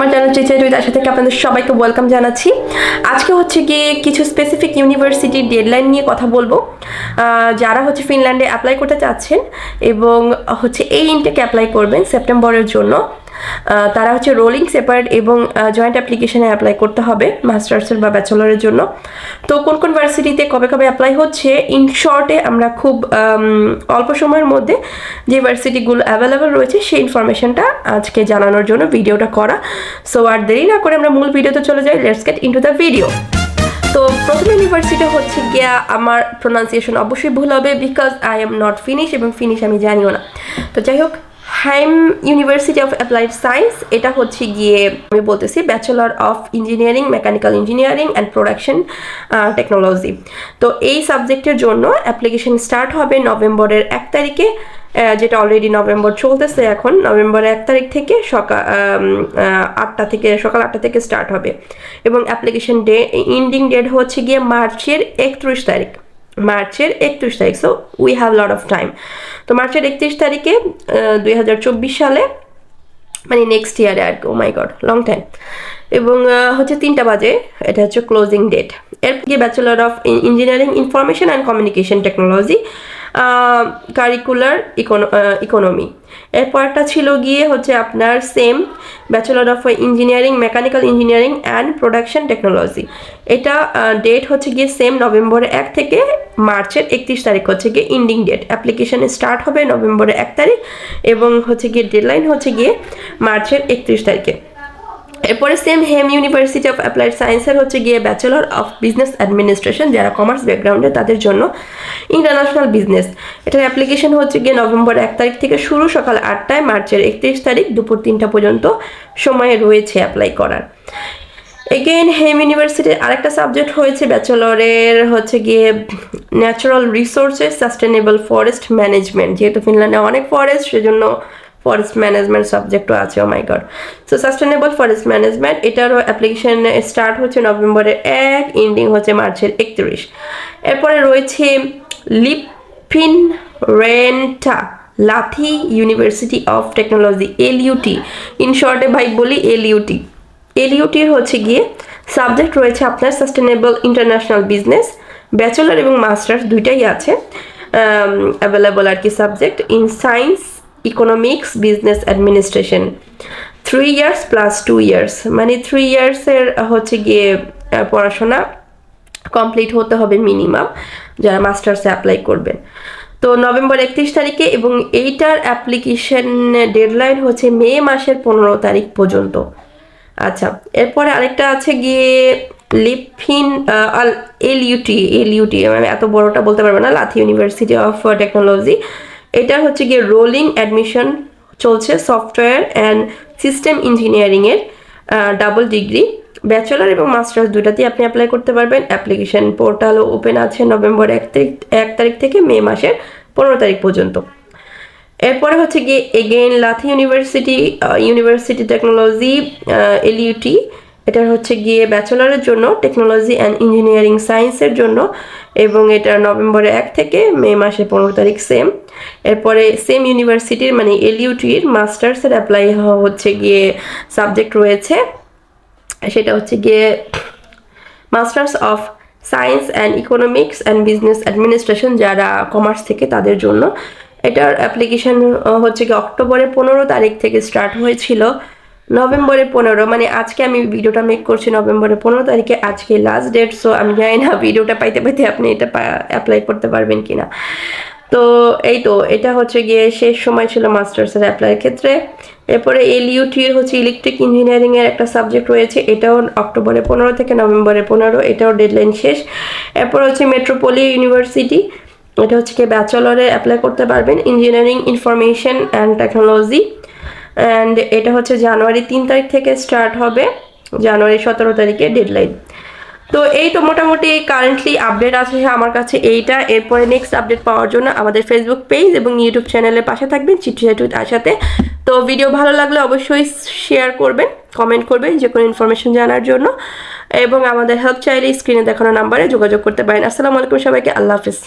আমার channel teacher with আশা থেকে আপনাদের সবাইকে ওয়েলকাম জানাচ্ছি। আজকে হচ্ছে গিয়ে কিছু স্পেসিফিক ইউনিভার্সিটির ডেডলাইন নিয়ে কথা বলবো। যারা হচ্ছে ফিনল্যান্ডে অ্যাপ্লাই করতে চাচ্ছেন এবং হচ্ছে এই ইনটেকে অ্যাপ্লাই করবেন সেপ্টেম্বরের জন্য, তারা হচ্ছে রোলিং সেপারেট এবং জয়েন্ট অ্যাপ্লিকেশনে অ্যাপ্লাই করতে হবে মাস্টার্সের বা ব্যাচেলরের জন্য। তো কোন কোন ভার্সিটিতে কবে কবে অ্যাপ্লাই হচ্ছে, ইন শর্টে আমরা খুব অল্প সময়ের মধ্যে যে ভার্সিটিগুলো অ্যাভেলেবেল রয়েছে সেই ইনফরমেশনটা আজকে জানানোর জন্য ভিডিওটা করা। সো আর দেরি না করে আমরা মূল ভিডিওতে চলে যাই। Let's get into the video. তো প্রথম ইউনিভার্সিটি হচ্ছে গিয়া, আমার প্রোনাউন্সিয়েশন অবশ্যই ভুল হবে because I am not finish এবং ফিনিশ আমি জানিও না। তো যাই হোক, হাইম ইউনিভার্সিটি অফ অ্যাপ্লাইড সায়েন্স, এটা হচ্ছে গিয়ে আমি বলতেছি bachelor of engineering, mechanical engineering and production technology. তো এই সাবজেক্টের জন্য অ্যাপ্লিকেশন স্টার্ট হবে নভেম্বরের 1 তারিখে, যেটা অলরেডি নভেম্বর চলতেছে এখন। নভেম্বরের 1 তারিখ থেকে সকাল 8টা থেকে স্টার্ট হবে এবং অ্যাপ্লিকেশন এন্ডিং ডেট হচ্ছে গিয়ে মার্চের 31 তারিখ। So we have lot of time. তো মার্চের 31 তারিখে 2024 সালে, মানে নেক্সট ইয়ারে আর কি। Oh my god, long time. এবং হচ্ছে 3টা বাজে, এটা হচ্ছে ক্লোজিং ডেট। এরপর bachelor of engineering information and communication technology, curricular economy. এরপরটা ছিল গিয়ে হচ্ছে আপনার same bachelor of engineering, mechanical engineering and production technology. এটা ডেট হচ্ছে গিয়ে সেম নভেম্বরের 1 থেকে মার্চের 31 তারিখ হচ্ছে গিয়ে এন্ডিং ডেট। অ্যাপ্লিকেশন স্টার্ট হবে নভেম্বরের 1 তারিখ এবং হচ্ছে গিয়ে ডেডলাইন হচ্ছে গিয়ে মার্চের 31 তারিখে। এরপরে same hem university of applied সায়েন্সের হচ্ছে গিয়ে ব্যাচেলর অফ বিজনেস অ্যাডমিনিস্ট্রেশন, যারা কমার্স ব্যাকগ্রাউন্ডে তাদের জন্য ইন্টারন্যাশনাল বিজনেস। এটার অ্যাপ্লিকেশন হচ্ছে গিয়ে নভেম্বর 1 তারিখ থেকে শুরু, সকাল 8টায়, মার্চের 31 তারিখ দুপুর 3টা পর্যন্ত সময় রয়েছে অ্যাপ্লাই করার। এগেইন হেম ইউনিভার্সিটির আরেকটা সাবজেক্ট হয়েছে ব্যাচেলরের হচ্ছে গিয়ে natural resources sustainable forest management. যেহেতু ফিনল্যান্ডে অনেক ফরেস্ট, সেজন্য ফরেস্ট ম্যানেজমেন্ট সাবজেক্টও আছে। Oh my god. So sustainable forest management, এটারও অ্যাপ্লিকেশন স্টার্ট হচ্ছে নভেম্বরের 1, এন্ডিং হচ্ছে মার্চের 31। এরপরে রয়েছে লিপফিন রেন্টা লাথি ইউনিভার্সিটি অফ টেকনোলজি, এলইউটি। ইন শর্টে ভাই বলি এলইউটি। এলইউটির হচ্ছে গিয়ে সাবজেক্ট রয়েছে আপনার সাস্টেনেবল ইন্টারন্যাশনাল বিজনেস। ব্যাচেলর এবং মাস্টার্স দুইটাই আছে অ্যাভেলেবল আর কি subject. In science, economics, business administration. 3 years plus 2 years, মানে 3 ইয়ার্সের হচ্ছে গিয়ে পড়াশোনা কমপ্লিট হতে হবে মিনিমাম, যারা মাস্টার্সে অ্যাপ্লাই করবেন। তো নভেম্বর 31 তারিখে, এবং এইটার অ্যাপ্লিকেশন ডেডলাইন হচ্ছে মে মাসের 15 তারিখ পর্যন্ত। আচ্ছা, এরপরে আরেকটা আছে গিয়ে লিপফিন এলইউটি, আমি এত বড়টা বলতে পারবো না, লাথি ইউনিভার্সিটি অফ টেকনোলজি। এটা হচ্ছে গিয়ে রোলিং অ্যাডমিশন চলছে সফটওয়্যার অ্যান্ড সিস্টেম ইঞ্জিনিয়ারিংয়ের ডাবল ডিগ্রি। ব্যাচেলর এবং মাস্টার্স দুটাতেই আপনি অ্যাপ্লাই করতে পারবেন। অ্যাপ্লিকেশন পোর্টালও ওপেন আছে নভেম্বর 1 তারিখ থেকে মে মাসের 15 তারিখ পর্যন্ত। এরপরে হচ্ছে গিয়ে এগেইন লাথি ইউনিভার্সিটি টেকনোলজি, এলইউটি। এটা হচ্ছে গিয়ে ব্যাচেলরের জন্য টেকনোলজি অ্যান্ড ইঞ্জিনিয়ারিং সায়েন্সের জন্য, এবং এটা নভেম্বরের 1 থেকে মে মাসে 15 তারিখ সেম। এরপরে সেম ইউনিভার্সিটির মানে এলইউটির মাস্টার্সের অ্যাপ্লাই হচ্ছে গিয়ে সাবজেক্ট রয়েছে, সেটা হচ্ছে গিয়ে masters of science and economics and business administration, যারা কমার্স থেকে তাদের জন্য। এটার অ্যাপ্লিকেশন হচ্ছে গিয়ে অক্টোবরের 15 তারিখ থেকে স্টার্ট হয়েছিল নভেম্বরের 15, মানে আজকে আমি ভিডিওটা মেক করছি নভেম্বরের 15 তারিখে, আজকে লাস্ট ডেট। সো আমি জানি না ভিডিওটা পাইতে আপনি এটা অ্যাপ্লাই করতে পারবেন কিনা। তো এই তো, এটা হচ্ছে গিয়ে শেষ সময় ছিল মাস্টার্সের অ্যাপ্লাইয়ের ক্ষেত্রে। এরপরে এলইউটির হচ্ছে ইলেকট্রিক ইঞ্জিনিয়ারিংয়ের একটা সাবজেক্ট রয়েছে, এটাও অক্টোবরের 15 থেকে নভেম্বরের 15, এটাও ডেডলাইন শেষ। এরপর হচ্ছে মেট্রোপলি ইউনিভার্সিটি, এটা হচ্ছে কি ব্যাচেলরে অ্যাপ্লাই করতে পারবেন, engineering information and technology. And এটা হচ্ছে জানুয়ারি 3 তারিখ থেকে স্টার্ট হবে, জানুয়ারি 17 তারিখে ডেডলাইন। তো এই তো মোটামুটি কারেন্টলি আপডেট আছে আমার কাছে এইটা। এরপরে নেক্সট আপডেট পাওয়ার জন্য আমাদের ফেসবুক পেজ এবং ইউটিউব চ্যানেলের পাশে থাকবেন চিটচ্যাট উইথ আশাতে। তো ভিডিও ভালো লাগলে অবশ্যই শেয়ার করবেন, কমেন্ট করবেন যে কোনো ইনফরমেশন জানার জন্য, এবং আমাদের হেল্প চাইলে স্ক্রিনে দেখানো নাম্বারে যোগাযোগ করতে পারেন। আসসালামু আলাইকুম সবাইকে, আল্লাহ হাফিজ।